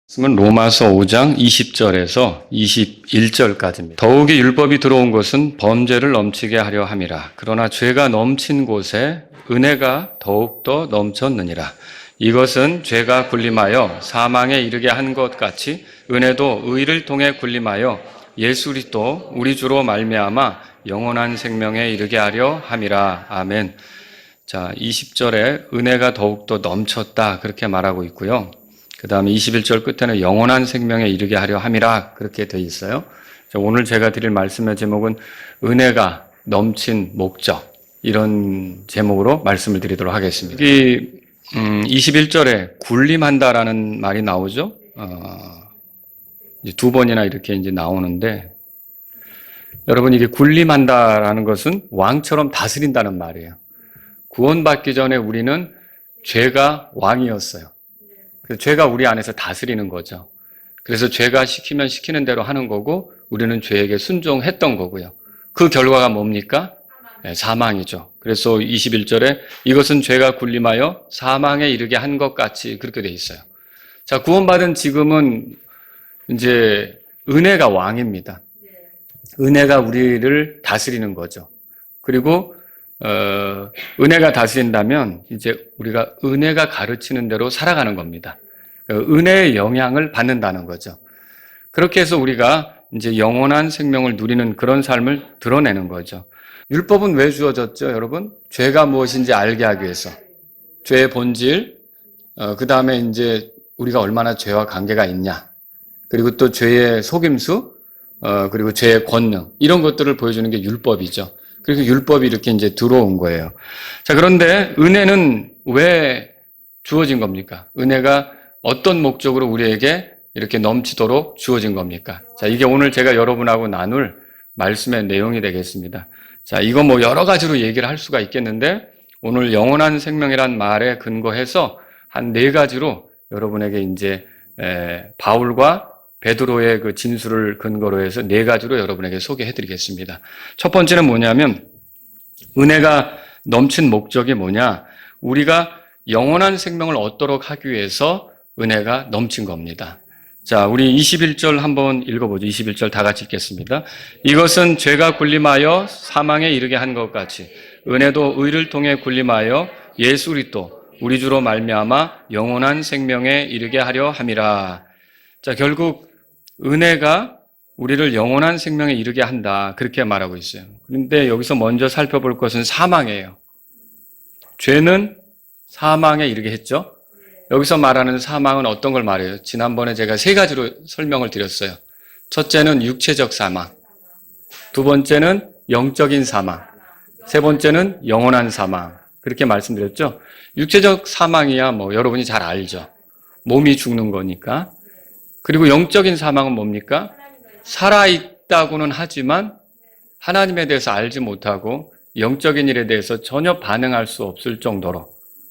말씀은 로마서 5장 20절에서 21절까지입니다. 더욱이 율법이 들어온 것은 범죄를 넘치게 하려 함이라. 그러나 죄가 넘친 곳에 은혜가 더욱더 넘쳤느니라. 이것은 죄가 군림하여 사망에 이르게 한 것 같이 은혜도 의를 통해 군림하여 예수 그리스도 우리 주로 말미암아 영원한 생명에 이르게 하려 함이라. 아멘. 자, 20절에 은혜가 더욱더 넘쳤다 그렇게 말하고 있고요. 그 다음에 21절 끝에는 영원한 생명에 이르게 하려 함이라 그렇게 되어 있어요. 오늘 제가 드릴 말씀의 제목은 은혜가 넘친 목적, 이런 제목으로 말씀을 드리도록 하겠습니다. 여기 21절에 군림한다라는 말이 나오죠. 이제 두 번이나 이렇게 이제 나오는데, 여러분, 이게 군림한다라는 것은 왕처럼 다스린다는 말이에요. 구원받기 전에 우리는 죄가 왕이었어요. 그래서 죄가 우리 안에서 다스리는 거죠. 그래서 죄가 시키면 시키는 대로 하는 거고, 우리는 죄에게 순종했던 거고요. 그 결과가 뭡니까? 네, 사망이죠. 그래서 21절에 이것은 죄가 군림하여 사망에 이르게 한 것 같이 그렇게 돼 있어요. 자, 구원받은 지금은 이제 은혜가 왕입니다. 은혜가 우리를 다스리는 거죠. 그리고 은혜가 다스린다면 이제 우리가 은혜가 가르치는 대로 살아가는 겁니다. 은혜의 영향을 받는다는 거죠. 그렇게 해서 우리가 이제 영원한 생명을 누리는 그런 삶을 드러내는 거죠. 율법은 왜 주어졌죠, 여러분? 죄가 무엇인지 알게 하기 위해서. 죄의 본질, 그 다음에 이제 우리가 얼마나 죄와 관계가 있냐. 그리고 또 죄의 속임수, 그리고 죄의 권능. 이런 것들을 보여주는 게 율법이죠. 그래서 율법이 이렇게 이제 들어온 거예요. 자, 그런데 은혜는 왜 주어진 겁니까? 은혜가 어떤 목적으로 우리에게 이렇게 넘치도록 주어진 겁니까? 자, 이게 오늘 제가 여러분하고 나눌 말씀의 내용이 되겠습니다. 자, 이거 뭐 여러 가지로 얘기를 할 수가 있겠는데, 오늘 영원한 생명이란 말에 근거해서 한 4가지로 여러분에게 이제 바울과 베드로의 그 진술을 근거로 해서 4가지로 여러분에게 소개해 드리겠습니다. 첫 번째는 뭐냐면, 은혜가 넘친 목적이 뭐냐? 우리가 영원한 생명을 얻도록 하기 위해서 은혜가 넘친 겁니다. 자, 우리 21절 한번 읽어보죠. 21절 다 같이 읽겠습니다. 이것은 죄가 군림하여 사망에 이르게 한 것 같이 은혜도 의를 통해 군림하여 예수 그리스도 우리 주로 말미암아 영원한 생명에 이르게 하려 함이라. 자, 결국 은혜가 우리를 영원한 생명에 이르게 한다 그렇게 말하고 있어요. 그런데 여기서 먼저 살펴볼 것은 사망이에요. 죄는 사망에 이르게 했죠. 여기서 말하는 사망은 어떤 걸 말해요? 지난번에 제가 3가지로 설명을 드렸어요. 첫째는 육체적 사망, 두 번째는 영적인 사망, 세 번째는 영원한 사망. 그렇게 말씀드렸죠. 육체적 사망이야 뭐 여러분이 잘 알죠. 몸이 죽는 거니까. 그리고 영적인 사망은 뭡니까? 살아있다고는 하지만 하나님에 대해서 알지 못하고 영적인 일에 대해서 전혀 반응할 수 없을 정도로,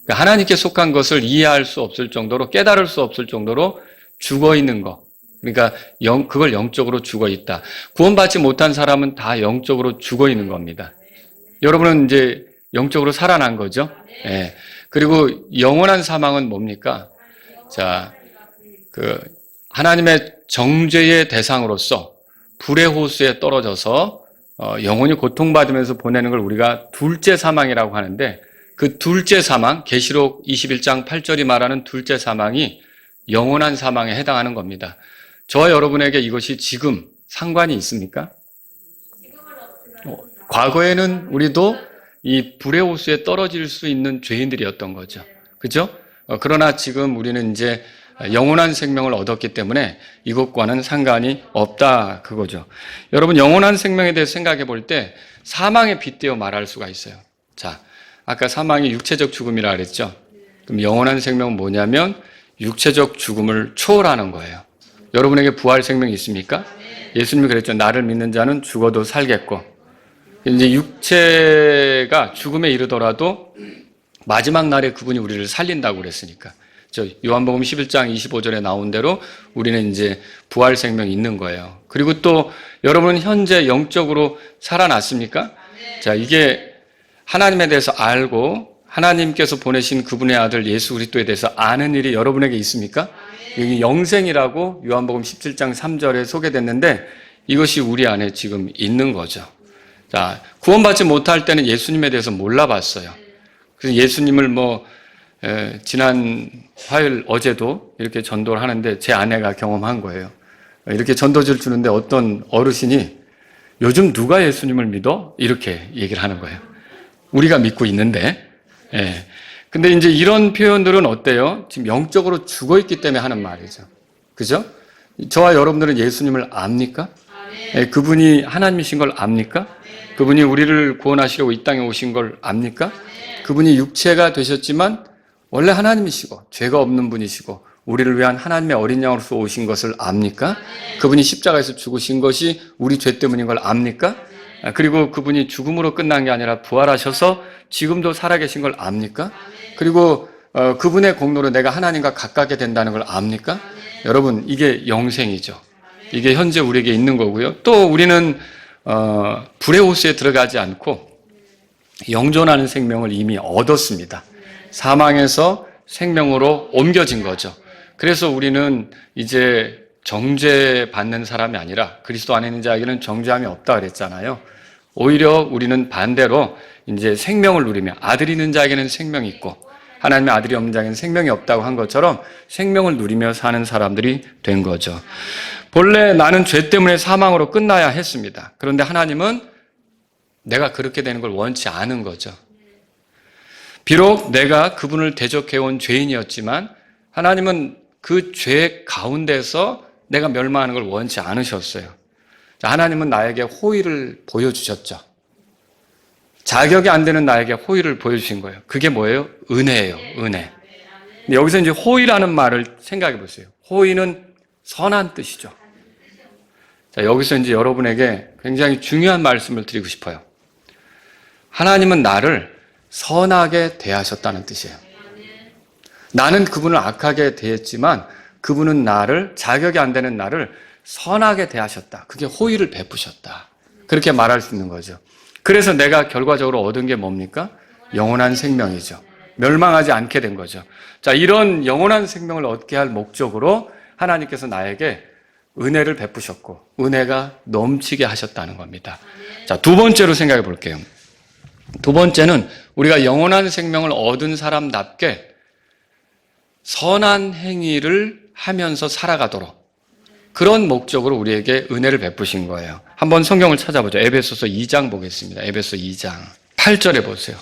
하나님께 속한 것을 이해할 수 없을 정도로, 깨달을 수 없을 정도로 죽어 있는 거. 그러니까 그걸 영적으로 죽어 있다. 구원받지 못한 사람은 다 영적으로 죽어 있는 겁니다. 여러분은 이제 영적으로 살아난 거죠. 네. 그리고 영원한 사망은 뭡니까? 자, 하나님의 정죄의 대상으로서 불의 호수에 떨어져서 영원히 고통받으면서 보내는 걸 우리가 둘째 사망이라고 하는데, 그 둘째 사망, 계시록 21장 8절이 말하는 둘째 사망이 영원한 사망에 해당하는 겁니다. 저와 여러분에게 이것이 지금 상관이 있습니까? 과거에는 우리도 이 불의 호수에 떨어질 수 있는 죄인들이었던 거죠. 그죠? 그러나 지금 우리는 이제 영원한 생명을 얻었기 때문에 이것과는 상관이 없다 그거죠. 여러분, 영원한 생명에 대해서 생각해 볼 때 사망에 빗대어 말할 수가 있어요. 자, 아까 사망이 육체적 죽음이라 그랬죠. 그럼 영원한 생명은 뭐냐면 육체적 죽음을 초월하는 거예요. 여러분에게 부활 생명이 있습니까? 예수님이 그랬죠. 나를 믿는 자는 죽어도 살겠고. 이제 육체가 죽음에 이르더라도 마지막 날에 그분이 우리를 살린다고 그랬으니까. 요한복음 11장 25절에 나온 대로 우리는 이제 부활 생명이 있는 거예요. 그리고 또 여러분은 현재 영적으로 살아났습니까? 자, 이게 하나님에 대해서 알고 하나님께서 보내신 그분의 아들 예수 그리스도에 대해서 아는 일이 여러분에게 있습니까? 여기 영생이라고 요한복음 17장 3절에 소개됐는데 이것이 우리 안에 지금 있는 거죠. 자, 구원받지 못할 때는 예수님에 대해서 몰라봤어요. 그래서 예수님을 지난 화요일 어제도 이렇게 전도를 하는데 제 아내가 경험한 거예요. 이렇게 전도지를 주는데 어떤 어르신이 요즘 누가 예수님을 믿어? 이렇게 얘기를 하는 거예요. 우리가 믿고 있는데. 예. 근데 이제 이런 표현들은 어때요? 지금 영적으로 죽어 있기 때문에 하는 말이죠. 그죠? 저와 여러분들은 예수님을 압니까? 예, 그분이 하나님이신 걸 압니까? 그분이 우리를 구원하시려고 이 땅에 오신 걸 압니까? 그분이 육체가 되셨지만 원래 하나님이시고 죄가 없는 분이시고 우리를 위한 하나님의 어린 양으로서 오신 것을 압니까? 그분이 십자가에서 죽으신 것이 우리 죄 때문인 걸 압니까? 그리고 그분이 죽음으로 끝난 게 아니라 부활하셔서 지금도 살아계신 걸 압니까? 그리고 그분의 공로로 내가 하나님과 가깝게 된다는 걸 압니까? 여러분, 이게 영생이죠. 이게 현재 우리에게 있는 거고요. 또 우리는 불의 호수에 들어가지 않고 영존하는 생명을 이미 얻었습니다. 사망에서 생명으로 옮겨진 거죠. 그래서 우리는 이제 정죄받는 사람이 아니라 그리스도 안에 있는 자에게는 정죄함이 없다 그랬잖아요. 오히려 우리는 반대로 이제 생명을 누리며 아들이 있는 자에게는 생명이 있고 하나님의 아들이 없는 자에게는 생명이 없다고 한 것처럼 생명을 누리며 사는 사람들이 된 거죠. 본래 나는 죄 때문에 사망으로 끝나야 했습니다. 그런데 하나님은 내가 그렇게 되는 걸 원치 않은 거죠. 비록 내가 그분을 대적해온 죄인이었지만 하나님은 그 죄 가운데서 내가 멸망하는 걸 원치 않으셨어요. 하나님은 나에게 호의를 보여주셨죠. 자격이 안 되는 나에게 호의를 보여주신 거예요. 그게 뭐예요? 은혜예요. 은혜. 근데 여기서 이제 호의라는 말을 생각해 보세요. 호의는 선한 뜻이죠. 자, 여기서 이제 여러분에게 굉장히 중요한 말씀을 드리고 싶어요. 하나님은 나를 선하게 대하셨다는 뜻이에요. 나는 그분을 악하게 대했지만 그분은 나를, 자격이 안 되는 나를 선하게 대하셨다. 그게 호의를 베푸셨다. 그렇게 말할 수 있는 거죠. 그래서 내가 결과적으로 얻은 게 뭡니까? 영원한 생명이죠. 멸망하지 않게 된 거죠. 자, 이런 영원한 생명을 얻게 할 목적으로 하나님께서 나에게 은혜를 베푸셨고 은혜가 넘치게 하셨다는 겁니다. 자, 두 번째로 생각해 볼게요. 두 번째는 우리가 영원한 생명을 얻은 사람답게 선한 행위를 하면서 살아가도록 그런 목적으로 우리에게 은혜를 베푸신 거예요. 한번 성경을 찾아보죠. 에베소서 2장 보겠습니다. 에베소 2장 8절에 보세요.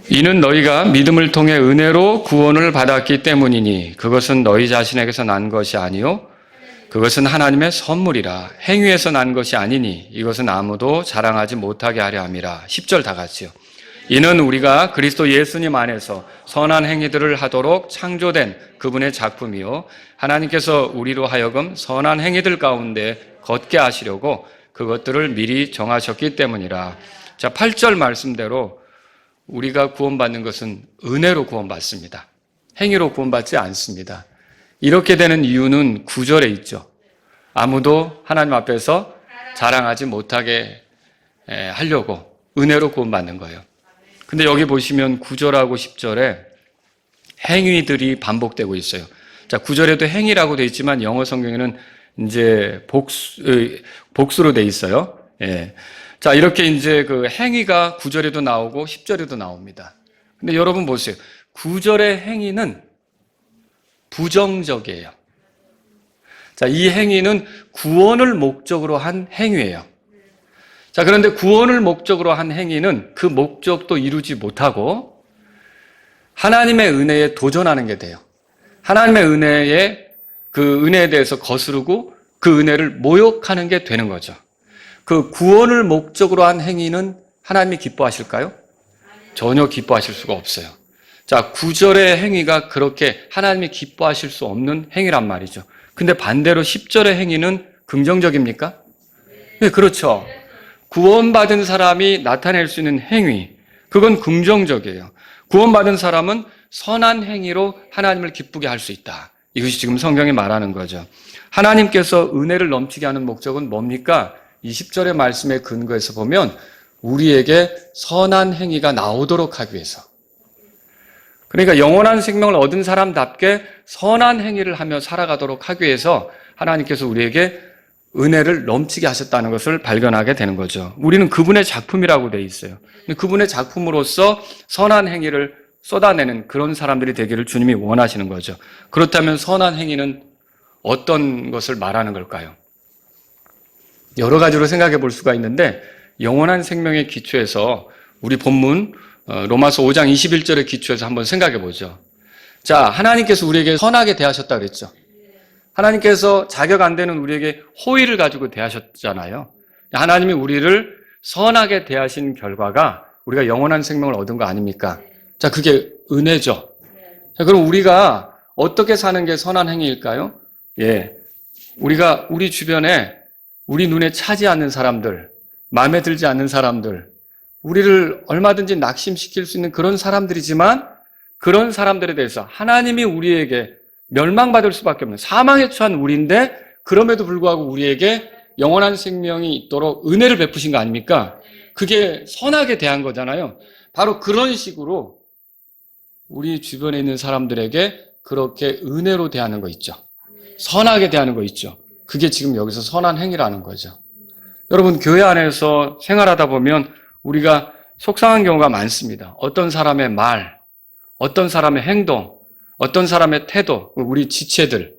이는 너희가 믿음을 통해 은혜로 구원을 받았기 때문이니 그것은 너희 자신에게서 난 것이 아니요 그것은 하나님의 선물이라. 행위에서 난 것이 아니니 이것은 아무도 자랑하지 못하게 하려 함이라. 10절 다 같이요. 이는 우리가 그리스도 예수님 안에서 선한 행위들을 하도록 창조된 그분의 작품이요 하나님께서 우리로 하여금 선한 행위들 가운데 걷게 하시려고 그것들을 미리 정하셨기 때문이라. 자, 8절 말씀대로 우리가 구원받는 것은 은혜로 구원받습니다. 행위로 구원받지 않습니다. 이렇게 되는 이유는 9절에 있죠. 아무도 하나님 앞에서 자랑하지 못하게 하려고 은혜로 구원받는 거예요. 근데 여기 보시면 9절하고 10절에 행위들이 반복되고 있어요. 자, 9절에도 행위라고 되어 있지만 영어 성경에는 이제 복수로 되어 있어요. 예. 자, 이렇게 이제 그 행위가 9절에도 나오고 10절에도 나옵니다. 근데 여러분 보세요. 9절의 행위는 부정적이에요. 자, 이 행위는 구원을 목적으로 한 행위예요. 자, 그런데 구원을 목적으로 한 행위는 그 목적도 이루지 못하고 하나님의 은혜에 도전하는 게 돼요. 하나님의 그 은혜에 대해서 거스르고 그 은혜를 모욕하는 게 되는 거죠. 그 구원을 목적으로 한 행위는 하나님이 기뻐하실까요? 전혀 기뻐하실 수가 없어요. 자, 9절의 행위가 그렇게 하나님이 기뻐하실 수 없는 행위란 말이죠. 근데 반대로 10절의 행위는 긍정적입니까? 네, 그렇죠. 구원받은 사람이 나타낼 수 있는 행위, 그건 긍정적이에요. 구원받은 사람은 선한 행위로 하나님을 기쁘게 할 수 있다. 이것이 지금 성경이 말하는 거죠. 하나님께서 은혜를 넘치게 하는 목적은 뭡니까? 20절의 말씀에 근거해서 보면 우리에게 선한 행위가 나오도록 하기 위해서. 그러니까 영원한 생명을 얻은 사람답게 선한 행위를 하며 살아가도록 하기 위해서 하나님께서 우리에게 은혜를 넘치게 하셨다는 것을 발견하게 되는 거죠. 우리는 그분의 작품이라고 돼 있어요. 그분의 작품으로서 선한 행위를 쏟아내는 그런 사람들이 되기를 주님이 원하시는 거죠. 그렇다면 선한 행위는 어떤 것을 말하는 걸까요? 여러 가지로 생각해 볼 수가 있는데 영원한 생명의 기초에서 우리 본문 로마서 5장 21절의 기초에서 한번 생각해 보죠. 자, 하나님께서 우리에게 선하게 대하셨다 그랬죠. 하나님께서 자격 안 되는 우리에게 호의를 가지고 대하셨잖아요. 하나님이 우리를 선하게 대하신 결과가 우리가 영원한 생명을 얻은 거 아닙니까? 자, 그게 은혜죠. 자, 그럼 우리가 어떻게 사는 게 선한 행위일까요? 예. 우리가 우리 주변에 우리 눈에 차지 않는 사람들, 마음에 들지 않는 사람들, 우리를 얼마든지 낙심시킬 수 있는 그런 사람들이지만 그런 사람들에 대해서 하나님이 우리에게 멸망받을 수밖에 없는 사망에 처한 우리인데 그럼에도 불구하고 우리에게 영원한 생명이 있도록 은혜를 베푸신 거 아닙니까? 그게 선하게 대한 거잖아요. 바로 그런 식으로 우리 주변에 있는 사람들에게 그렇게 은혜로 대하는 거 있죠. 선하게 대하는 거 있죠. 그게 지금 여기서 선한 행위라는 거죠. 여러분, 교회 안에서 생활하다 보면 우리가 속상한 경우가 많습니다. 어떤 사람의 말, 어떤 사람의 행동, 어떤 사람의 태도, 우리 지체들.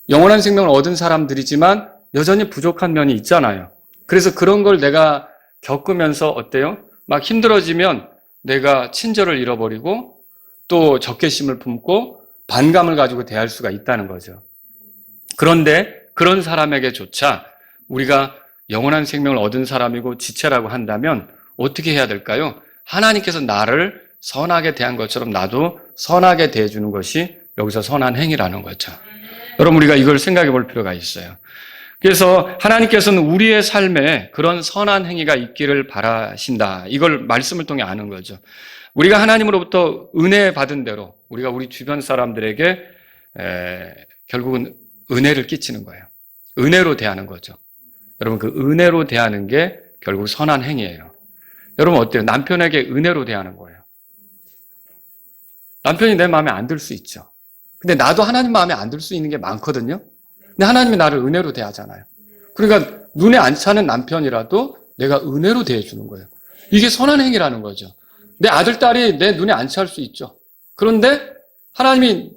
영원한 생명을 얻은 사람들이지만 여전히 부족한 면이 있잖아요. 그래서 그런 걸 내가 겪으면서 어때요? 막 힘들어지면 내가 친절을 잃어버리고 또 적개심을 품고 반감을 가지고 대할 수가 있다는 거죠. 그런데 그런 사람에게조차 우리가 영원한 생명을 얻은 사람이고 지체라고 한다면 어떻게 해야 될까요? 하나님께서 나를 선하게 대한 것처럼 나도 선하게 대해주는 것이 여기서 선한 행위라는 거죠. 여러분, 우리가 이걸 생각해 볼 필요가 있어요. 그래서 하나님께서는 우리의 삶에 그런 선한 행위가 있기를 바라신다. 이걸 말씀을 통해 아는 거죠. 우리가 하나님으로부터 은혜 받은 대로 우리가 우리 주변 사람들에게 결국은 은혜를 끼치는 거예요. 은혜로 대하는 거죠. 여러분, 그 은혜로 대하는 게 결국 선한 행위예요. 여러분 어때요? 남편에게 은혜로 대하는 거예요. 남편이 내 마음에 안 들 수 있죠. 근데 나도 하나님 마음에 안 들 수 있는 게 많거든요. 근데 하나님이 나를 은혜로 대하잖아요. 그러니까 눈에 안 차는 남편이라도 내가 은혜로 대해주는 거예요. 이게 선한 행위라는 거죠. 내 아들, 딸이 내 눈에 안 찰 수 있죠. 그런데 하나님이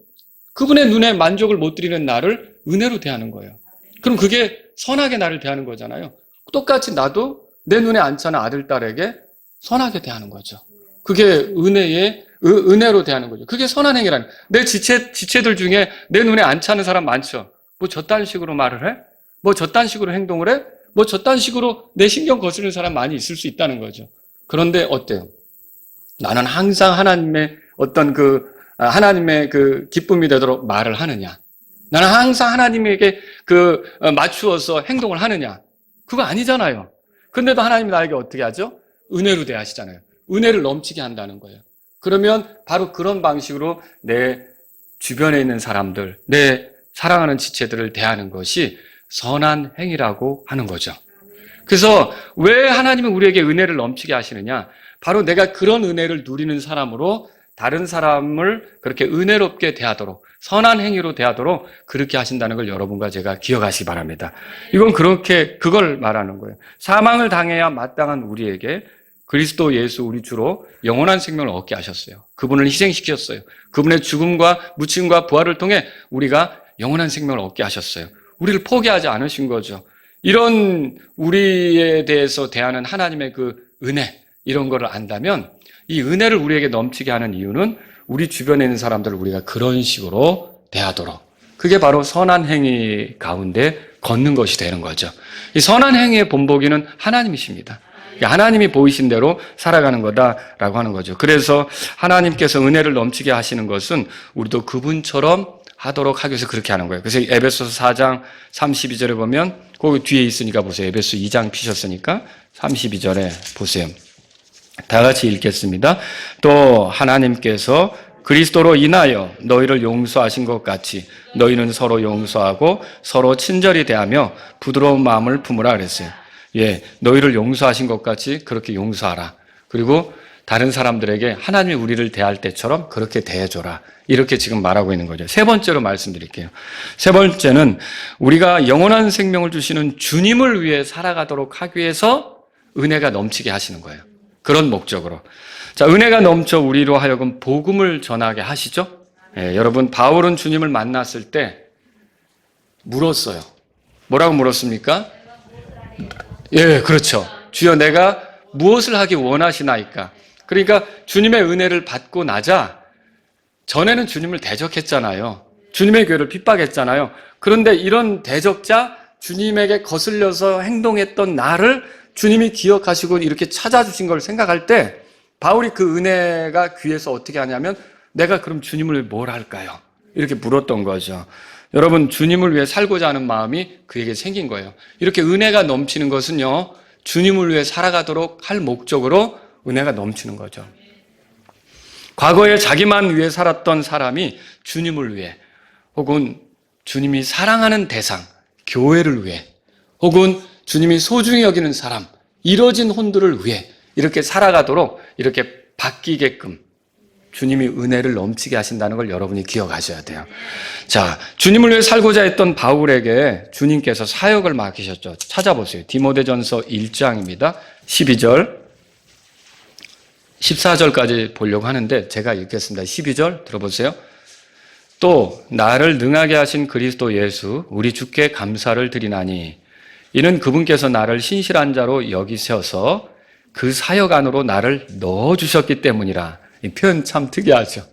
그분의 눈에 만족을 못 드리는 나를 은혜로 대하는 거예요. 그럼 그게 선하게 나를 대하는 거잖아요. 똑같이 나도 내 눈에 안 차는 아들, 딸에게 선하게 대하는 거죠. 그게 은혜로 대하는 거죠. 그게 선한 행위라는 거예요. 내 지체들 중에 내 눈에 안 차는 사람 많죠. 뭐 저딴 식으로 말을 해? 뭐 저딴 식으로 행동을 해? 뭐 저딴 식으로 내 신경 거스르는 사람 많이 있을 수 있다는 거죠. 그런데 어때요? 나는 항상 하나님의 어떤 하나님의 기쁨이 되도록 말을 하느냐? 나는 항상 하나님에게 맞추어서 행동을 하느냐? 그거 아니잖아요. 근데도 하나님이 나에게 어떻게 하죠? 은혜로 대하시잖아요. 은혜를 넘치게 한다는 거예요. 그러면 바로 그런 방식으로 내 주변에 있는 사람들, 내 사랑하는 지체들을 대하는 것이 선한 행위라고 하는 거죠. 그래서 왜 하나님이 우리에게 은혜를 넘치게 하시느냐? 바로 내가 그런 은혜를 누리는 사람으로 다른 사람을 그렇게 은혜롭게 대하도록, 선한 행위로 대하도록 그렇게 하신다는 걸 여러분과 제가 기억하시기 바랍니다. 이건 그걸 말하는 거예요. 사망을 당해야 마땅한 우리에게 그리스도 예수 우리 주로 영원한 생명을 얻게 하셨어요. 그분을 희생시켰어요. 그분의 죽음과 묻힘과 부활을 통해 우리가 영원한 생명을 얻게 하셨어요. 우리를 포기하지 않으신 거죠. 이런 우리에 대해서 대하는 하나님의 은혜, 이런 거를 안다면 이 은혜를 우리에게 넘치게 하는 이유는 우리 주변에 있는 사람들을 우리가 그런 식으로 대하도록, 그게 바로 선한 행위 가운데 걷는 것이 되는 거죠. 이 선한 행위의 본보기는 하나님이십니다. 하나님이 보이신 대로 살아가는 거다라고 하는 거죠. 그래서 하나님께서 은혜를 넘치게 하시는 것은 우리도 그분처럼 하도록 하기 위해서 그렇게 하는 거예요. 그래서 에베소서 4장 32절에 보면 거기 뒤에 있으니까 보세요. 에베소 2장 피셨으니까 32절에 보세요. 다 같이 읽겠습니다. 또 하나님께서 그리스도로 인하여 너희를 용서하신 것 같이 너희는 서로 용서하고 서로 친절히 대하며 부드러운 마음을 품으라 그랬어요. 예, 너희를 용서하신 것 같이 그렇게 용서하라. 그리고 다른 사람들에게 하나님이 우리를 대할 때처럼 그렇게 대해줘라. 이렇게 지금 말하고 있는 거죠. 세 번째로 말씀드릴게요. 세 번째는 우리가 영원한 생명을 주시는 주님을 위해 살아가도록 하기 위해서 은혜가 넘치게 하시는 거예요. 그런 목적으로. 자, 은혜가 넘쳐 우리로 하여금 복음을 전하게 하시죠. 예, 여러분 바울은 주님을 만났을 때 물었어요. 뭐라고 물었습니까? 예, 그렇죠. 주여 내가 무엇을 하기 원하시나이까? 그러니까 주님의 은혜를 받고 나자 전에는 주님을 대적했잖아요. 주님의 교회를 핍박했잖아요. 그런데 이런 대적자, 주님에게 거슬려서 행동했던 나를 주님이 기억하시고 이렇게 찾아주신 걸 생각할 때 바울이 그 은혜가 귀에서 어떻게 하냐면 내가 그럼 주님을 위해 뭘 할까요? 이렇게 물었던 거죠. 여러분 주님을 위해 살고자 하는 마음이 그에게 생긴 거예요. 이렇게 은혜가 넘치는 것은요. 주님을 위해 살아가도록 할 목적으로 은혜가 넘치는 거죠. 과거에 자기만 위해 살았던 사람이 주님을 위해 혹은 주님이 사랑하는 대상, 교회를 위해 혹은 주님이 소중히 여기는 사람, 이뤄진 혼들을 위해 이렇게 살아가도록 이렇게 바뀌게끔 주님이 은혜를 넘치게 하신다는 걸 여러분이 기억하셔야 돼요. 자, 주님을 위해 살고자 했던 바울에게 주님께서 사역을 맡기셨죠. 찾아보세요. 디모데전서 1장입니다. 12절, 14절까지 보려고 하는데 제가 읽겠습니다. 12절 들어보세요. 또 나를 능하게 하신 그리스도 예수 우리 주께 감사를 드리나니 이는 그분께서 나를 신실한 자로 여기셔서 그 사역 안으로 나를 넣어주셨기 때문이라. 이 표현 참 특이하죠.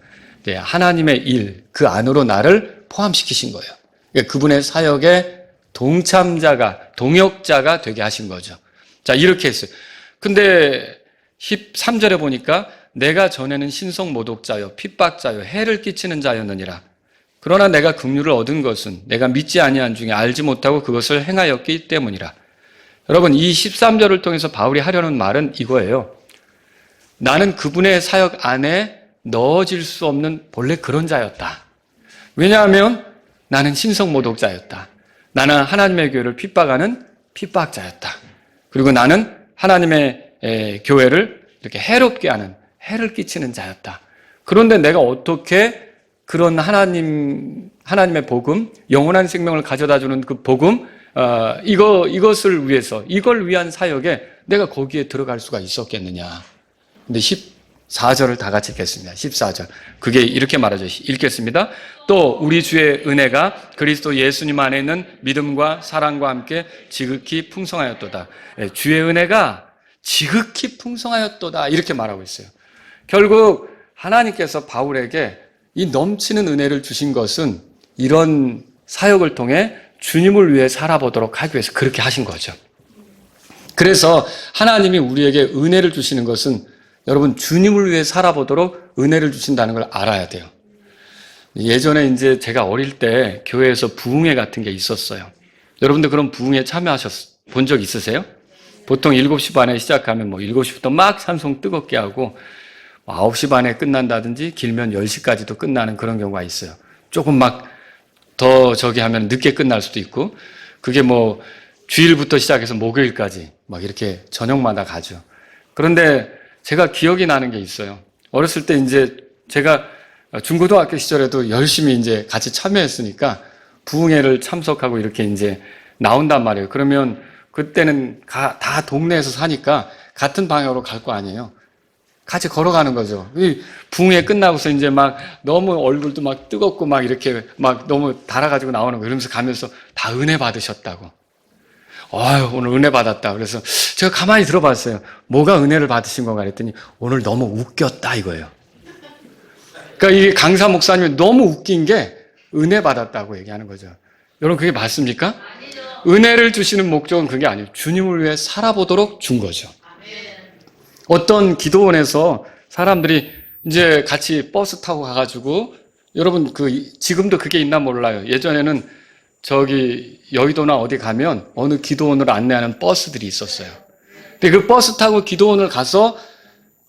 하나님의 일, 그 안으로 나를 포함시키신 거예요. 그러니까 그분의 사역의 동참자가, 동역자가 되게 하신 거죠. 자, 이렇게 했어요. 근데 13절에 보니까 내가 전에는 신성 모독자요, 핍박자요, 해를 끼치는 자였느니라. 그러나 내가 긍휼을 얻은 것은 내가 믿지 아니한 중에 알지 못하고 그것을 행하였기 때문이라. 여러분, 이 13절을 통해서 바울이 하려는 말은 이거예요. 나는 그분의 사역 안에 넣어질 수 없는 본래 그런 자였다. 왜냐하면 나는 신성 모독자였다. 나는 하나님의 교회를 핍박하는 핍박자였다. 그리고 나는 하나님의 교회를 이렇게 해롭게 하는, 해를 끼치는 자였다. 그런데 내가 어떻게 그런 하나님의 복음, 영원한 생명을 가져다 주는 그 복음, 이것을 위해서, 이걸 위한 사역에 내가 거기에 들어갈 수가 있었겠느냐. 근데 14절을 다 같이 읽겠습니다. 14절. 그게 이렇게 말하죠. 읽겠습니다. 또 우리 주의 은혜가 그리스도 예수님 안에 있는 믿음과 사랑과 함께 지극히 풍성하였도다. 주의 은혜가 지극히 풍성하였도다. 이렇게 말하고 있어요. 결국 하나님께서 바울에게 이 넘치는 은혜를 주신 것은 이런 사역을 통해 주님을 위해 살아보도록 하기 위해서 그렇게 하신 거죠. 그래서 하나님이 우리에게 은혜를 주시는 것은 여러분 주님을 위해 살아보도록 은혜를 주신다는 걸 알아야 돼요. 예전에 이제 제가 어릴 때 교회에서 부흥회 같은 게 있었어요. 여러분들 그런 부흥회 본 적 있으세요? 보통 7시 반에 시작하면 7시부터 막 찬송 뜨겁게 하고 9시 반에 끝난다든지 길면 10시까지도 끝나는 그런 경우가 있어요. 조금 막 더 하면 늦게 끝날 수도 있고 그게 주일부터 시작해서 목요일까지 막 이렇게 저녁마다 가죠. 그런데 제가 기억이 나는 게 있어요. 어렸을 때 이제 제가 중고등학교 시절에도 열심히 이제 같이 참여했으니까 부흥회를 참석하고 이렇게 이제 나온단 말이에요. 그러면 그때는 다 동네에서 사니까 같은 방향으로 갈 거 아니에요. 같이 걸어가는 거죠. 이 부흥회 끝나고서 이제 막 너무 얼굴도 막 뜨겁고 막 이렇게 막 너무 달아가지고 나오는 거 이러면서 가면서 다 은혜 받으셨다고. 아유, 오늘 은혜 받았다. 그래서 제가 가만히 들어봤어요. 뭐가 은혜를 받으신 건가 그랬더니 오늘 너무 웃겼다 이거예요. 그러니까 이 강사 목사님이 너무 웃긴 게 은혜 받았다고 얘기하는 거죠. 여러분 그게 맞습니까? 아니죠. 은혜를 주시는 목적은 그게 아니에요. 주님을 위해 살아보도록 준 거죠. 어떤 기도원에서 사람들이 이제 같이 버스 타고 가가지고 여러분 지금도 그게 있나 몰라요. 예전에는 여의도나 어디 가면 어느 기도원을 안내하는 버스들이 있었어요. 근데 그 버스 타고 기도원을 가서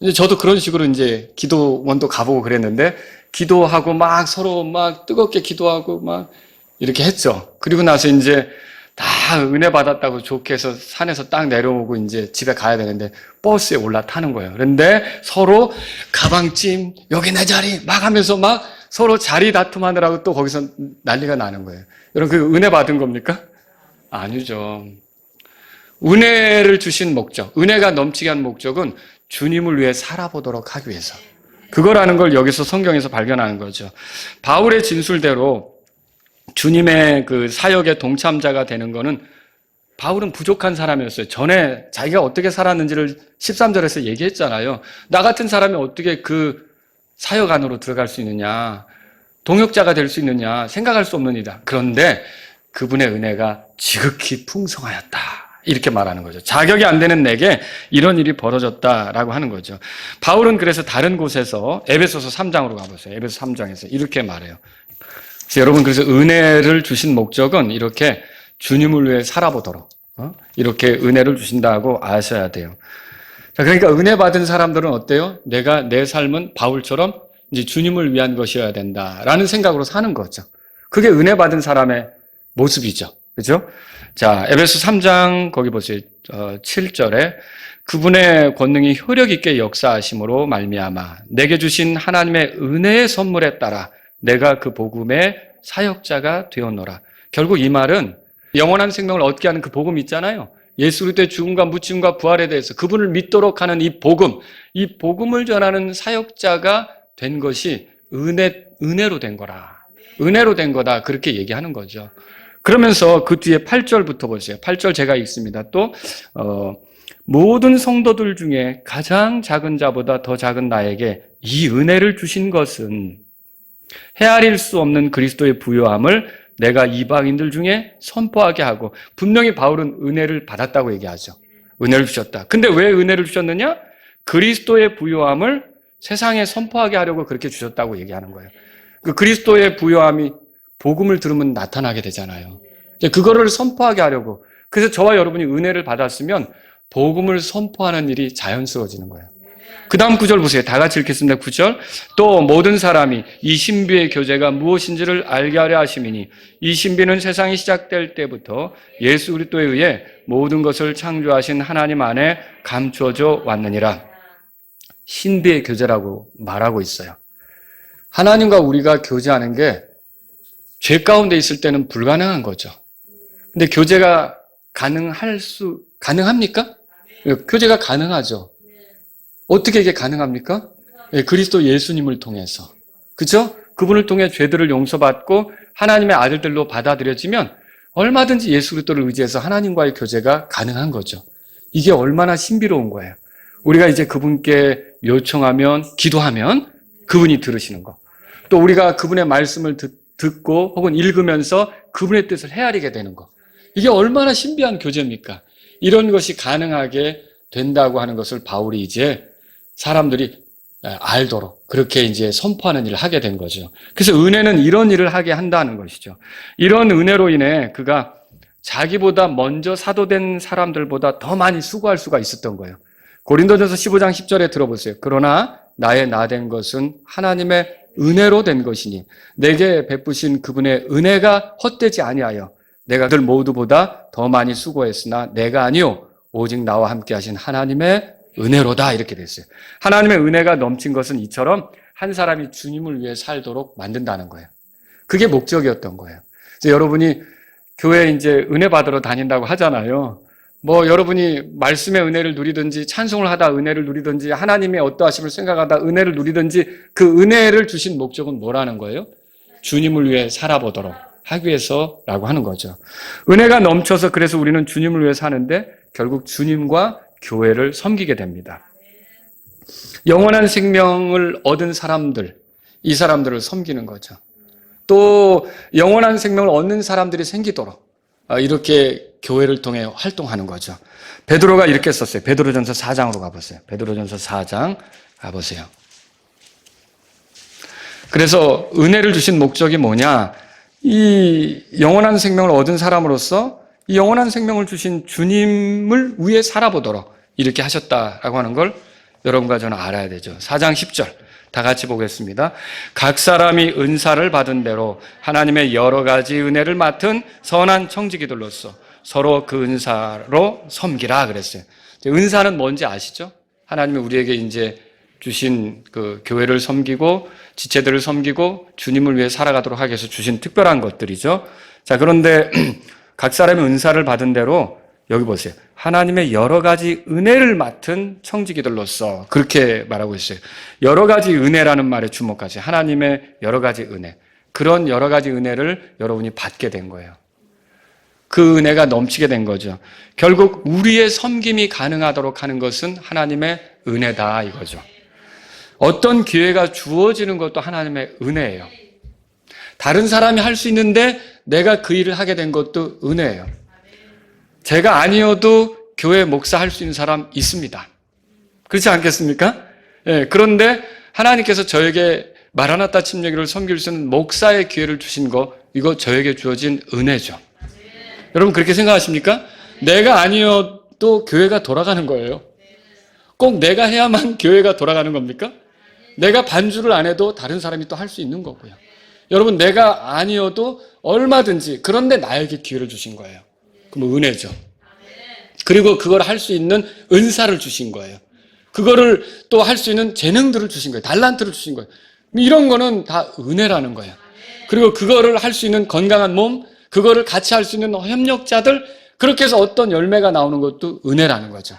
이제 저도 그런 식으로 이제 기도원도 가보고 그랬는데, 기도하고 막 서로 막 뜨겁게 기도하고 막 이렇게 했죠. 그리고 나서 이제 다 은혜 받았다고 좋게 해서 산에서 딱 내려오고 이제 집에 가야 되는데 버스에 올라타는 거예요. 그런데 서로 가방찜, 여기 내 자리 막 하면서 막 서로 자리 다툼하느라고 또 거기서 난리가 나는 거예요. 여러분, 그 은혜 받은 겁니까? 아니죠. 은혜를 주신 목적, 은혜가 넘치게 한 목적은 주님을 위해 살아보도록 하기 위해서. 그거라는 걸 여기서 성경에서 발견하는 거죠. 바울의 진술대로 주님의 그 사역의 동참자가 되는 거는, 바울은 부족한 사람이었어요. 전에 자기가 어떻게 살았는지를 13절에서 얘기했잖아요. 나 같은 사람이 어떻게 그 사역 안으로 들어갈 수 있느냐, 동역자가 될 수 있느냐 생각할 수 없는 일이다. 그런데 그분의 은혜가 지극히 풍성하였다, 이렇게 말하는 거죠. 자격이 안 되는 내게 이런 일이 벌어졌다라고 하는 거죠. 바울은 그래서 다른 곳에서 에베소서 3장으로 가보세요. 에베소 3장에서 이렇게 말해요. 그래서 여러분, 그래서 은혜를 주신 목적은 이렇게 주님을 위해 살아보도록 이렇게 은혜를 주신다고 아셔야 돼요. 자, 그러니까 은혜 받은 사람들은 어때요? 내가 내 삶은 바울처럼 이제 주님을 위한 것이어야 된다라는 생각으로 사는 거죠. 그게 은혜 받은 사람의 모습이죠. 그죠? 자, 에베소 3장 거기 보세요. 7절에 그분의 권능이 효력 있게 역사하심으로 말미암아 내게 주신 하나님의 은혜의 선물에 따라 내가 그 복음의 사역자가 되었노라. 결국 이 말은 영원한 생명을 얻게 하는 그 복음 있잖아요. 예수 그리스도의 죽음과 묻힘과 부활에 대해서 그분을 믿도록 하는 이 복음, 이 복음을 전하는 사역자가 된 것이 은혜로 된 거라. 은혜로 된 거다. 그렇게 얘기하는 거죠. 그러면서 그 뒤에 8절부터 보세요. 8절 제가 읽습니다. 또 모든 성도들 중에 가장 작은 자보다 더 작은 나에게 이 은혜를 주신 것은 헤아릴 수 없는 그리스도의 부요함을 내가 이방인들 중에 선포하게 하고, 분명히 바울은 은혜를 받았다고 얘기하죠. 은혜를 주셨다. 근데 왜 은혜를 주셨느냐? 그리스도의 부요함을 세상에 선포하게 하려고 그렇게 주셨다고 얘기하는 거예요. 그 그리스도의 부요함이 복음을 들으면 나타나게 되잖아요. 그거를 선포하게 하려고. 그래서 저와 여러분이 은혜를 받았으면 복음을 선포하는 일이 자연스러워지는 거예요. 그 다음 9절 보세요. 다 같이 읽겠습니다. 9절. 또 모든 사람이 이 신비의 교제가 무엇인지를 알게 하려 하심이니 이 신비는 세상이 시작될 때부터 예수 그리스도에 의해 모든 것을 창조하신 하나님 안에 감추어져 왔느니라. 신비의 교제라고 말하고 있어요. 하나님과 우리가 교제하는 게 죄 가운데 있을 때는 불가능한 거죠. 근데 교제가 가능합니까? 교제가 가능하죠. 어떻게 이게 가능합니까? 그리스도 예수님을 통해서. 그죠? 그분을 통해 죄들을 용서받고 하나님의 아들들로 받아들여지면 얼마든지 예수 그리스도를 의지해서 하나님과의 교제가 가능한 거죠. 이게 얼마나 신비로운 거예요. 우리가 이제 그분께 요청하면, 기도하면 그분이 들으시는 거. 또 우리가 그분의 말씀을 듣고 혹은 읽으면서 그분의 뜻을 헤아리게 되는 거. 이게 얼마나 신비한 교제입니까? 이런 것이 가능하게 된다고 하는 것을 바울이 이제 사람들이 알도록 그렇게 이제 선포하는 일을 하게 된 거죠. 그래서 은혜는 이런 일을 하게 한다는 것이죠. 이런 은혜로 인해 그가 자기보다 먼저 사도된 사람들보다 더 많이 수고할 수가 있었던 거예요. 고린도전서 15장 10절에 들어보세요. 그러나 나의 나된 것은 하나님의 은혜로 된 것이니 내게 베푸신 그분의 은혜가 헛되지 아니하여 내가 그들 모두보다 더 많이 수고했으나 내가 아니요 오직 나와 함께 하신 하나님의 은혜로다, 이렇게 됐어요. 하나님의 은혜가 넘친 것은 이처럼 한 사람이 주님을 위해 살도록 만든다는 거예요. 그게 목적이었던 거예요. 그래서 여러분이 교회에 이제 은혜 받으러 다닌다고 하잖아요. 뭐 여러분이 말씀의 은혜를 누리든지 찬송을 하다 은혜를 누리든지 하나님의 어떠하심을 생각하다 은혜를 누리든지 그 은혜를 주신 목적은 뭐라는 거예요? 주님을 위해 살아보도록 하기 위해서라고 하는 거죠. 은혜가 넘쳐서 그래서 우리는 주님을 위해 사는데 결국 주님과 교회를 섬기게 됩니다. 영원한 생명을 얻은 사람들, 이 사람들을 섬기는 거죠. 또 영원한 생명을 얻는 사람들이 생기도록 이렇게 교회를 통해 활동하는 거죠. 베드로가 이렇게 썼어요. 베드로전서 4장으로 가보세요. 베드로전서 4장 가보세요. 그래서 은혜를 주신 목적이 뭐냐? 이 영원한 생명을 얻은 사람으로서 이 영원한 생명을 주신 주님을 위해 살아보도록 이렇게 하셨다라고 하는 걸 여러분과 저는 알아야 되죠. 4장 10절 다 같이 보겠습니다. 각 사람이 은사를 받은 대로 하나님의 여러 가지 은혜를 맡은 선한 청지기들로서 서로 그 은사로 섬기라 그랬어요. 은사는 뭔지 아시죠? 하나님이 우리에게 이제 주신 그 교회를 섬기고 지체들을 섬기고 주님을 위해 살아가도록 하기 위해서 주신 특별한 것들이죠. 자, 그런데 각 사람의 은사를 받은 대로 여기 보세요. 하나님의 여러 가지 은혜를 맡은 청지기들로서 그렇게 말하고 있어요. 여러 가지 은혜라는 말에 주목하세요. 하나님의 여러 가지 은혜. 그런 여러 가지 은혜를 여러분이 받게 된 거예요. 그 은혜가 넘치게 된 거죠. 결국 우리의 섬김이 가능하도록 하는 것은 하나님의 은혜다 이거죠. 어떤 기회가 주어지는 것도 하나님의 은혜예요. 다른 사람이 할 수 있는데 내가 그 일을 하게 된 것도 은혜예요. 제가 아니어도 교회 목사 할 수 있는 사람 있습니다. 그렇지 않겠습니까? 예, 그런데 하나님께서 저에게 마라나타 침례교를 섬길 수 있는 목사의 기회를 주신 거, 이거 저에게 주어진 은혜죠. 여러분 그렇게 생각하십니까? 내가 아니어도 교회가 돌아가는 거예요. 꼭 내가 해야만 교회가 돌아가는 겁니까? 내가 반주를 안 해도 다른 사람이 또 할 수 있는 거고요. 여러분 내가 아니어도 얼마든지, 그런데 나에게 기회를 주신 거예요. 그럼 은혜죠. 그리고 그걸 할 수 있는 은사를 주신 거예요. 그거를 또 할 수 있는 재능들을 주신 거예요. 달란트를 주신 거예요. 이런 거는 다 은혜라는 거예요. 그리고 그거를 할 수 있는 건강한 몸, 그거를 같이 할 수 있는 협력자들, 그렇게 해서 어떤 열매가 나오는 것도 은혜라는 거죠.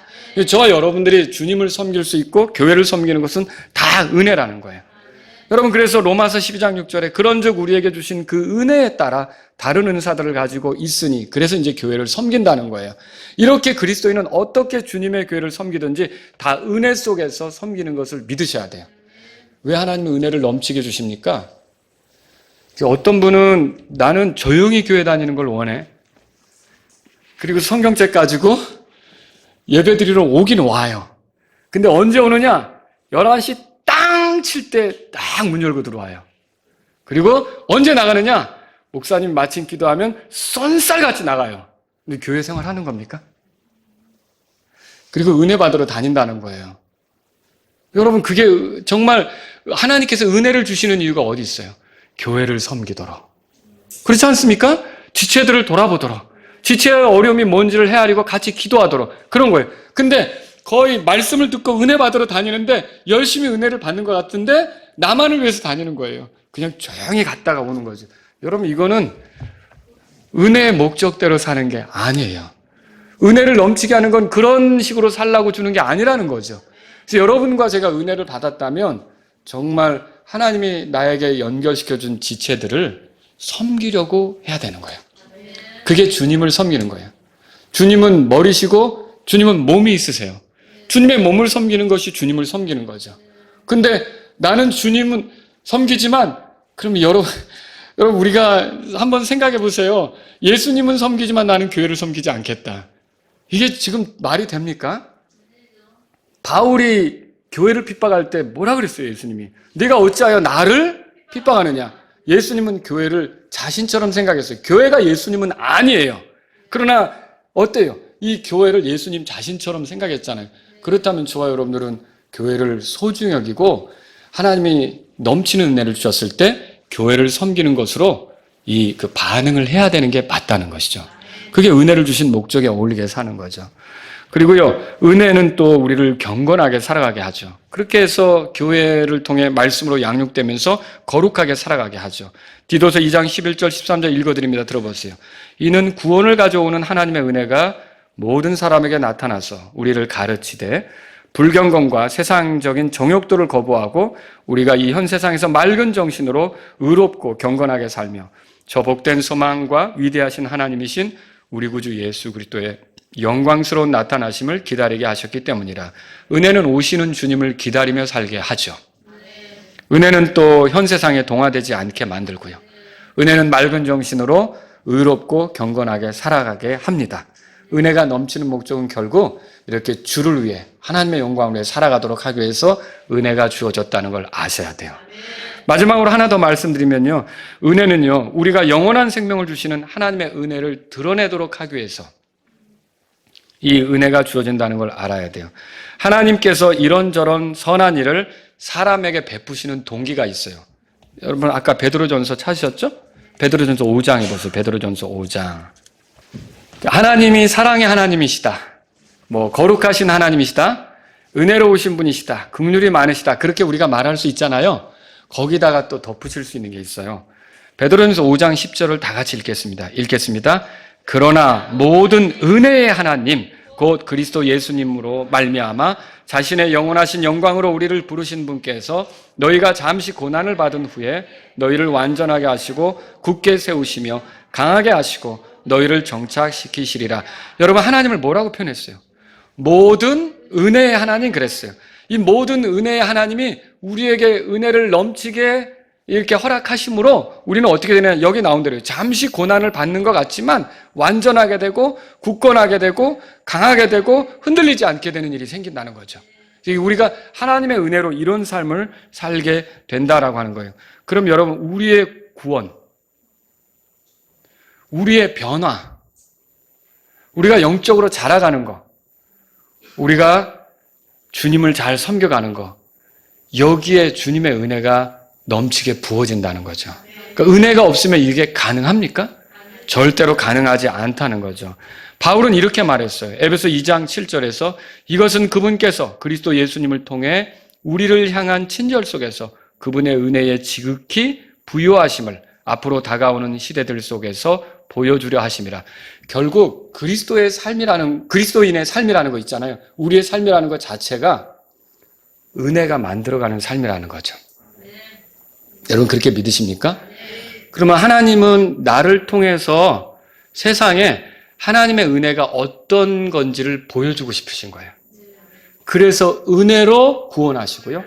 저와 여러분들이 주님을 섬길 수 있고 교회를 섬기는 것은 다 은혜라는 거예요. 여러분 그래서 로마서 12장 6절에 그런즉 우리에게 주신 그 은혜에 따라 다른 은사들을 가지고 있으니, 그래서 이제 교회를 섬긴다는 거예요. 이렇게 그리스도인은 어떻게 주님의 교회를 섬기든지 다 은혜 속에서 섬기는 것을 믿으셔야 돼요. 왜 하나님의 은혜를 넘치게 주십니까? 어떤 분은 나는 조용히 교회 다니는 걸 원해. 그리고 성경책 가지고 예배 드리러 오긴 와요. 근데 언제 오느냐? 11시 땅 칠 때 딱 문 열고 들어와요. 그리고 언제 나가느냐? 목사님 마침 기도하면 쏜살같이 나가요. 근데 교회 생활 하는 겁니까? 그리고 은혜 받으러 다닌다는 거예요. 여러분 그게 정말 하나님께서 은혜를 주시는 이유가 어디 있어요? 교회를 섬기도록. 그렇지 않습니까? 지체들을 돌아보도록. 지체의 어려움이 뭔지를 헤아리고 같이 기도하도록. 그런 거예요. 근데 거의 말씀을 듣고 은혜 받으러 다니는데 열심히 은혜를 받는 것 같은데 나만을 위해서 다니는 거예요. 그냥 조용히 갔다가 오는 거죠. 여러분 이거는 은혜의 목적대로 사는 게 아니에요. 은혜를 넘치게 하는 건 그런 식으로 살라고 주는 게 아니라는 거죠. 그래서 여러분과 제가 은혜를 받았다면 정말 하나님이 나에게 연결시켜준 지체들을 섬기려고 해야 되는 거예요. 그게 주님을 섬기는 거예요. 주님은 머리시고 주님은 몸이 있으세요. 주님의 몸을 섬기는 것이 주님을 섬기는 거죠. 근데 나는 주님은 섬기지만, 그럼 여러분 우리가 한번 생각해 보세요. 예수님은 섬기지만 나는 교회를 섬기지 않겠다. 이게 지금 말이 됩니까? 바울이 교회를 핍박할 때 뭐라 그랬어요, 예수님이? 네가 어찌하여 나를 핍박하느냐? 예수님은 교회를 자신처럼 생각했어요. 교회가 예수님은 아니에요. 그러나 어때요? 이 교회를 예수님 자신처럼 생각했잖아요. 그렇다면 저와 여러분들은 교회를 소중히 여기고 하나님이 넘치는 은혜를 주셨을 때 교회를 섬기는 것으로 그 반응을 해야 되는 게 맞다는 것이죠. 그게 은혜를 주신 목적에 어울리게 사는 거죠. 그리고요, 은혜는 또 우리를 경건하게 살아가게 하죠. 그렇게 해서 교회를 통해 말씀으로 양육되면서 거룩하게 살아가게 하죠. 디도서 2장 11절 13절 읽어드립니다. 들어보세요. 이는 구원을 가져오는 하나님의 은혜가 모든 사람에게 나타나서 우리를 가르치되 불경건과 세상적인 정욕들을 거부하고 우리가 이 현 세상에서 맑은 정신으로 의롭고 경건하게 살며 저 복된 소망과 위대하신 하나님이신 우리 구주 예수 그리스도의 영광스러운 나타나심을 기다리게 하셨기 때문이라. 은혜는 오시는 주님을 기다리며 살게 하죠. 은혜는 또 현 세상에 동화되지 않게 만들고요. 은혜는 맑은 정신으로 의롭고 경건하게 살아가게 합니다. 은혜가 넘치는 목적은 결국 이렇게 주를 위해 하나님의 영광을 위해 살아가도록 하기 위해서 은혜가 주어졌다는 걸 아셔야 돼요. 마지막으로 하나 더 말씀드리면요. 은혜는요, 우리가 영원한 생명을 주시는 하나님의 은혜를 드러내도록 하기 위해서 이 은혜가 주어진다는 걸 알아야 돼요. 하나님께서 이런저런 선한 일을 사람에게 베푸시는 동기가 있어요. 여러분 아까 베드로전서 찾으셨죠? 베드로전서 5장에 보세요. 베드로전서 5장. 하나님이 사랑의 하나님이시다. 거룩하신 하나님이시다. 은혜로우신 분이시다. 긍휼이 많으시다. 그렇게 우리가 말할 수 있잖아요. 거기다가 또 덧붙일 수 있는 게 있어요. 베드로전서 5장 10절을 다 같이 읽겠습니다. 그러나 모든 은혜의 하나님 곧 그리스도 예수님으로 말미암아 자신의 영원하신 영광으로 우리를 부르신 분께서 너희가 잠시 고난을 받은 후에 너희를 완전하게 하시고 굳게 세우시며 강하게 하시고 너희를 정착시키시리라. 여러분 하나님을 뭐라고 표현했어요? 모든 은혜의 하나님 그랬어요. 이 모든 은혜의 하나님이 우리에게 은혜를 넘치게 이렇게 허락하심으로 우리는 어떻게 되냐, 여기 나온 대로 잠시 고난을 받는 것 같지만 완전하게 되고 굳건하게 되고 강하게 되고 흔들리지 않게 되는 일이 생긴다는 거죠. 우리가 하나님의 은혜로 이런 삶을 살게 된다라고 하는 거예요. 그럼 여러분 우리의 구원, 우리의 변화, 우리가 영적으로 자라가는 거, 우리가 주님을 잘 섬겨가는 거, 여기에 주님의 은혜가 넘치게 부어진다는 거죠. 그러니까 은혜가 없으면 이게 가능합니까? 절대로 가능하지 않다는 거죠. 바울은 이렇게 말했어요. 에베소 2장 7절에서 이것은 그분께서 그리스도 예수님을 통해 우리를 향한 친절 속에서 그분의 은혜에 지극히 부요하심을 앞으로 다가오는 시대들 속에서 보여주려 하심이라. 결국 그리스도인의 삶이라는 거 있잖아요. 우리의 삶이라는 것 자체가 은혜가 만들어가는 삶이라는 거죠. 여러분 그렇게 믿으십니까? 그러면 하나님은 나를 통해서 세상에 하나님의 은혜가 어떤 건지를 보여주고 싶으신 거예요. 그래서 은혜로 구원하시고요.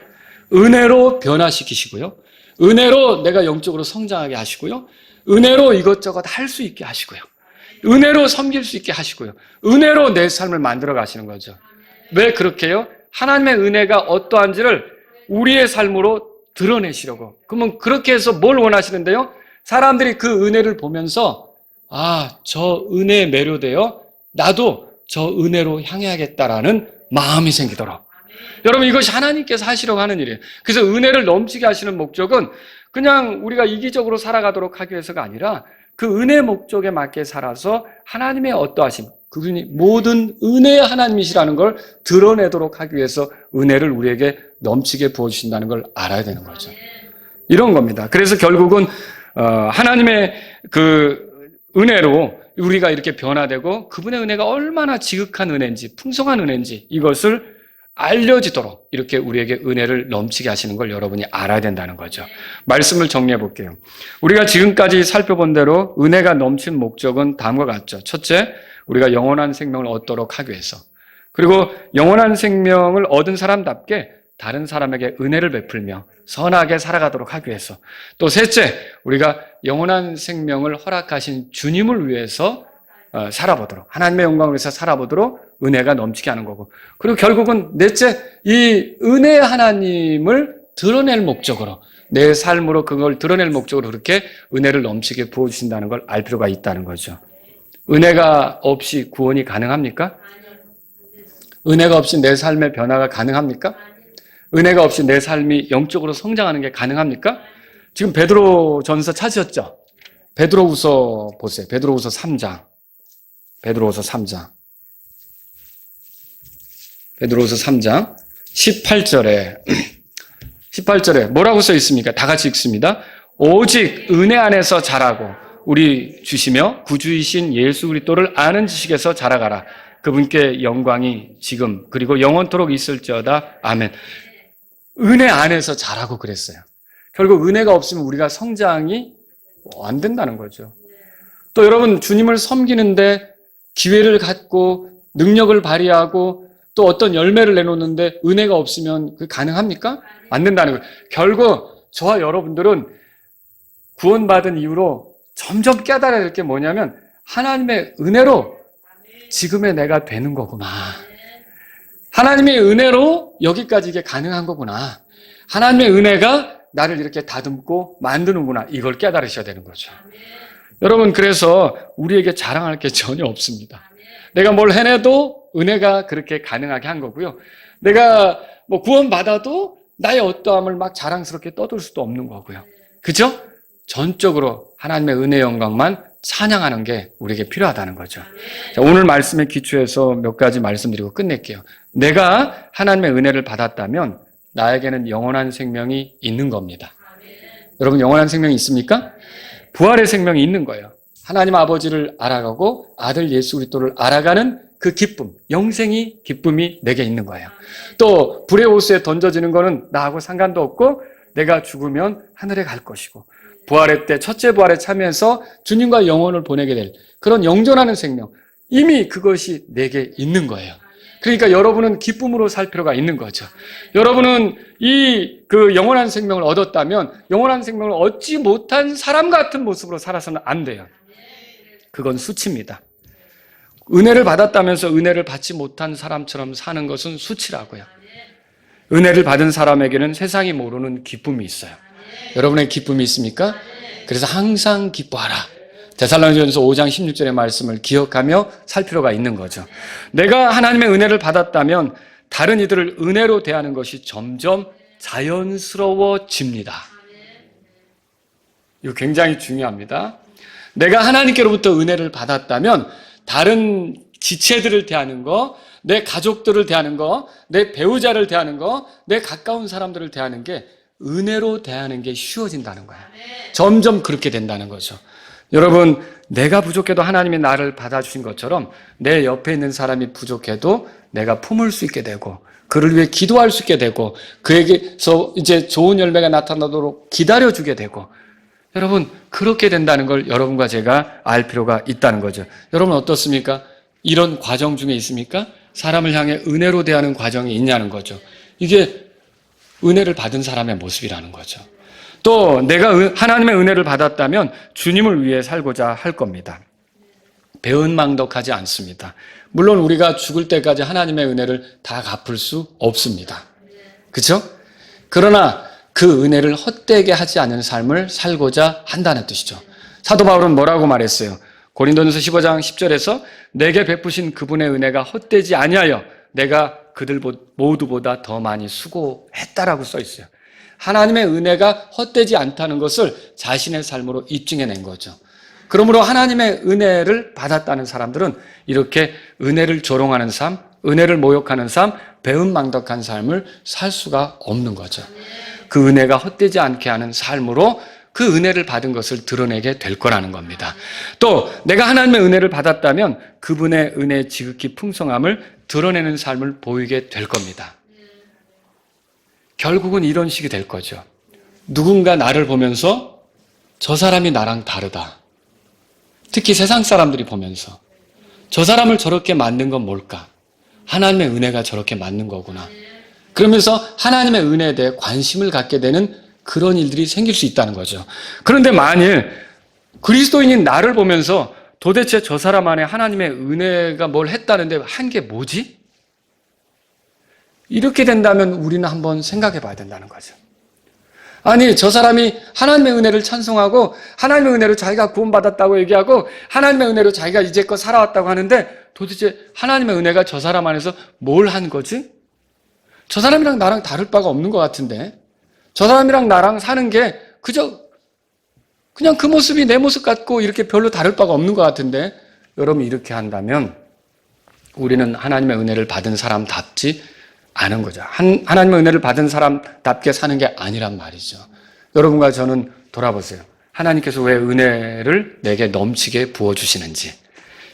은혜로 변화시키시고요. 은혜로 내가 영적으로 성장하게 하시고요. 은혜로 이것저것 할 수 있게 하시고요. 은혜로 섬길 수 있게 하시고요. 은혜로 내 삶을 만들어 가시는 거죠. 왜 그렇게요? 하나님의 은혜가 어떠한지를 우리의 삶으로 드러내시려고. 그러면 그렇게 해서 뭘 원하시는데요? 사람들이 그 은혜를 보면서 저 은혜에 매료되어 나도 저 은혜로 향해야겠다라는 마음이 생기도록. 여러분 이것이 하나님께서 하시려고 하는 일이에요. 그래서 은혜를 넘치게 하시는 목적은 그냥 우리가 이기적으로 살아가도록 하기 위해서가 아니라 그 은혜 목적에 맞게 살아서 하나님의 어떠하심, 그분이 모든 은혜의 하나님이시라는 걸 드러내도록 하기 위해서 은혜를 우리에게 넘치게 부어주신다는 걸 알아야 되는 거죠. 이런 겁니다. 그래서 결국은 하나님의 그 은혜로 우리가 이렇게 변화되고 그분의 은혜가 얼마나 지극한 은혜인지 풍성한 은혜인지 이것을 알려지도록 이렇게 우리에게 은혜를 넘치게 하시는 걸 여러분이 알아야 된다는 거죠. 말씀을 정리해 볼게요. 우리가 지금까지 살펴본 대로 은혜가 넘친 목적은 다음과 같죠. 첫째, 우리가 영원한 생명을 얻도록 하기 위해서. 그리고 영원한 생명을 얻은 사람답게 다른 사람에게 은혜를 베풀며 선하게 살아가도록 하기 위해서. 또 셋째, 우리가 영원한 생명을 허락하신 주님을 위해서 살아보도록, 하나님의 영광을 위해서 살아보도록 은혜가 넘치게 하는 거고. 그리고 결국은 넷째, 이 은혜의 하나님을 드러낼 목적으로, 내 삶으로 그걸 드러낼 목적으로 그렇게 은혜를 넘치게 부어주신다는 걸 알 필요가 있다는 거죠. 은혜가 없이 구원이 가능합니까? 은혜가 없이 내 삶의 변화가 가능합니까? 은혜가 없이 내 삶이 영적으로 성장하는 게 가능합니까? 지금 베드로전서 찾으셨죠? 베드로후서 보세요. 베드로후서 3장. 베드로후서 3장. 베드로후서 3장 18절에 뭐라고 써 있습니까? 다 같이 읽습니다. 오직 은혜 안에서 자라고 우리 주시며 구주이신 예수 그리스도를 아는 지식에서 자라가라. 그분께 영광이 지금 그리고 영원토록 있을지어다. 아멘. 은혜 안에서 자라고 그랬어요. 결국 은혜가 없으면 우리가 성장이 안 된다는 거죠. 또 여러분 주님을 섬기는데 기회를 갖고 능력을 발휘하고 또 어떤 열매를 내놓는데 은혜가 없으면 그게 가능합니까? 안 된다는 거예요. 결국 저와 여러분들은 구원받은 이후로 점점 깨달아야 될 게 뭐냐면 하나님의 은혜로 지금의 내가 되는 거구나. 하나님의 은혜로 여기까지 이게 가능한 거구나. 하나님의 은혜가 나를 이렇게 다듬고 만드는구나. 이걸 깨달으셔야 되는 거죠. 여러분 그래서 우리에게 자랑할 게 전혀 없습니다. 내가 뭘 해내도 은혜가 그렇게 가능하게 한 거고요. 내가 뭐 구원받아도 나의 어떠함을 막 자랑스럽게 떠들 수도 없는 거고요. 그죠? 전적으로 하나님의 은혜 영광만 찬양하는 게 우리에게 필요하다는 거죠. 자, 오늘 말씀에 기초해서 몇 가지 말씀드리고 끝낼게요. 내가 하나님의 은혜를 받았다면 나에게는 영원한 생명이 있는 겁니다. 여러분 영원한 생명이 있습니까? 부활의 생명이 있는 거예요. 하나님 아버지를 알아가고 아들 예수 그리스도를 알아가는 그 기쁨, 영생이 기쁨이 내게 있는 거예요. 또 불의 호수에 던져지는 거는 나하고 상관도 없고 내가 죽으면 하늘에 갈 것이고 부활의 때 첫째 부활에 참여해서 주님과 영혼을 보내게 될 그런 영존하는 생명, 이미 그것이 내게 있는 거예요. 그러니까 여러분은 기쁨으로 살 필요가 있는 거죠. 여러분은 그 영원한 생명을 얻었다면 영원한 생명을 얻지 못한 사람 같은 모습으로 살아서는 안 돼요. 그건 수치입니다. 은혜를 받았다면서 은혜를 받지 못한 사람처럼 사는 것은 수치라고요. 은혜를 받은 사람에게는 세상이 모르는 기쁨이 있어요. 여러분의 기쁨이 있습니까? 그래서 항상 기뻐하라. 데살로니가전서 5장 16절의 말씀을 기억하며 살 필요가 있는 거죠. 내가 하나님의 은혜를 받았다면 다른 이들을 은혜로 대하는 것이 점점 자연스러워집니다. 이거 굉장히 중요합니다. 내가 하나님께로부터 은혜를 받았다면 다른 지체들을 대하는 거, 내 가족들을 대하는 거, 내 배우자를 대하는 거, 내 가까운 사람들을 대하는 게 은혜로 대하는 게 쉬워진다는 거예요. 점점 그렇게 된다는 거죠. 여러분, 내가 부족해도 하나님이 나를 받아주신 것처럼 내 옆에 있는 사람이 부족해도 내가 품을 수 있게 되고 그를 위해 기도할 수 있게 되고 그에게서 이제 좋은 열매가 나타나도록 기다려주게 되고 여러분, 그렇게 된다는 걸 여러분과 제가 알 필요가 있다는 거죠. 여러분 어떻습니까? 이런 과정 중에 있습니까? 사람을 향해 은혜로 대하는 과정이 있냐는 거죠. 이게 은혜를 받은 사람의 모습이라는 거죠. 또 내가 하나님의 은혜를 받았다면 주님을 위해 살고자 할 겁니다. 배은망덕하지 않습니다. 물론 우리가 죽을 때까지 하나님의 은혜를 다 갚을 수 없습니다. 그렇죠? 그러나 그 은혜를 헛되게 하지 않는 삶을 살고자 한다는 뜻이죠. 사도 바울은 뭐라고 말했어요? 고린도전서 15장 10절에서 내게 베푸신 그분의 은혜가 헛되지 아니하여 내가 그들 모두보다 더 많이 수고했다라고 써 있어요. 하나님의 은혜가 헛되지 않다는 것을 자신의 삶으로 입증해낸 거죠. 그러므로 하나님의 은혜를 받았다는 사람들은 이렇게 은혜를 조롱하는 삶, 은혜를 모욕하는 삶, 배은망덕한 삶을 살 수가 없는 거죠. 그 은혜가 헛되지 않게 하는 삶으로 그 은혜를 받은 것을 드러내게 될 거라는 겁니다. 또 내가 하나님의 은혜를 받았다면 그분의 은혜의 지극히 풍성함을 드러내는 삶을 보이게 될 겁니다. 결국은 이런 식이 될 거죠. 누군가 나를 보면서 저 사람이 나랑 다르다. 특히 세상 사람들이 보면서 저 사람을 저렇게 만든 건 뭘까? 하나님의 은혜가 저렇게 만든 거구나. 그러면서 하나님의 은혜에 대해 관심을 갖게 되는 그런 일들이 생길 수 있다는 거죠. 그런데 만일 그리스도인인 나를 보면서 도대체 저 사람 안에 하나님의 은혜가 뭘 했다는데 한 게 뭐지? 이렇게 된다면 우리는 한번 생각해 봐야 된다는 거죠. 아니, 저 사람이 하나님의 은혜를 찬송하고 하나님의 은혜로 자기가 구원받았다고 얘기하고 하나님의 은혜로 자기가 이제껏 살아왔다고 하는데 도대체 하나님의 은혜가 저 사람 안에서 뭘 한 거지? 저 사람이랑 나랑 다를 바가 없는 것 같은데 저 사람이랑 나랑 사는 게 그냥 그 모습이 내 모습 같고 이렇게 별로 다를 바가 없는 것 같은데 여러분 이렇게 한다면 우리는 하나님의 은혜를 받은 사람답지 않은 거죠. 하나님의 은혜를 받은 사람답게 사는 게 아니란 말이죠. 여러분과 저는 돌아보세요. 하나님께서 왜 은혜를 내게 넘치게 부어주시는지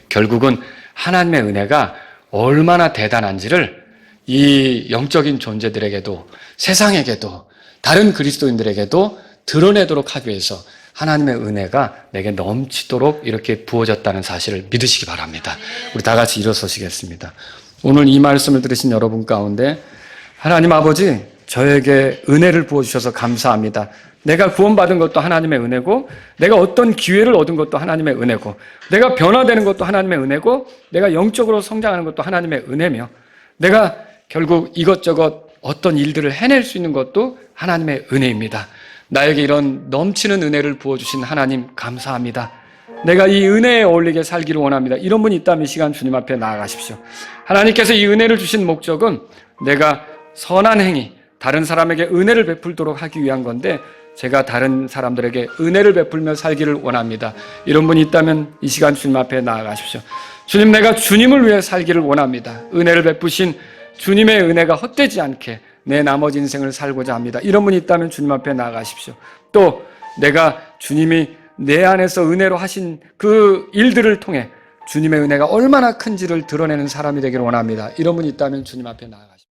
결국은 하나님의 은혜가 얼마나 대단한지를 이 영적인 존재들에게도 세상에게도 다른 그리스도인들에게도 드러내도록 하기 위해서 하나님의 은혜가 내게 넘치도록 이렇게 부어졌다는 사실을 믿으시기 바랍니다. 우리 다 같이 일어서시겠습니다. 오늘 이 말씀을 들으신 여러분 가운데 하나님 아버지 저에게 은혜를 부어주셔서 감사합니다. 내가 구원받은 것도 하나님의 은혜고 내가 어떤 기회를 얻은 것도 하나님의 은혜고 내가 변화되는 것도 하나님의 은혜고 내가 영적으로 성장하는 것도 하나님의 은혜며 내가 결국 이것저것 어떤 일들을 해낼 수 있는 것도 하나님의 은혜입니다. 나에게 이런 넘치는 은혜를 부어주신 하나님 감사합니다. 내가 이 은혜에 어울리게 살기를 원합니다. 이런 분이 있다면 이 시간 주님 앞에 나아가십시오. 하나님께서 이 은혜를 주신 목적은 내가 선한 행위, 다른 사람에게 은혜를 베풀도록 하기 위한 건데 제가 다른 사람들에게 은혜를 베풀며 살기를 원합니다. 이런 분이 있다면 이 시간 주님 앞에 나아가십시오. 주님, 내가 주님을 위해 살기를 원합니다. 은혜를 베푸신 주님의 은혜가 헛되지 않게 내 나머지 인생을 살고자 합니다. 이런 분이 있다면 주님 앞에 나아가십시오. 또 내가 주님이 내 안에서 은혜로 하신 그 일들을 통해 주님의 은혜가 얼마나 큰지를 드러내는 사람이 되기를 원합니다. 이런 분이 있다면 주님 앞에 나아가십시오.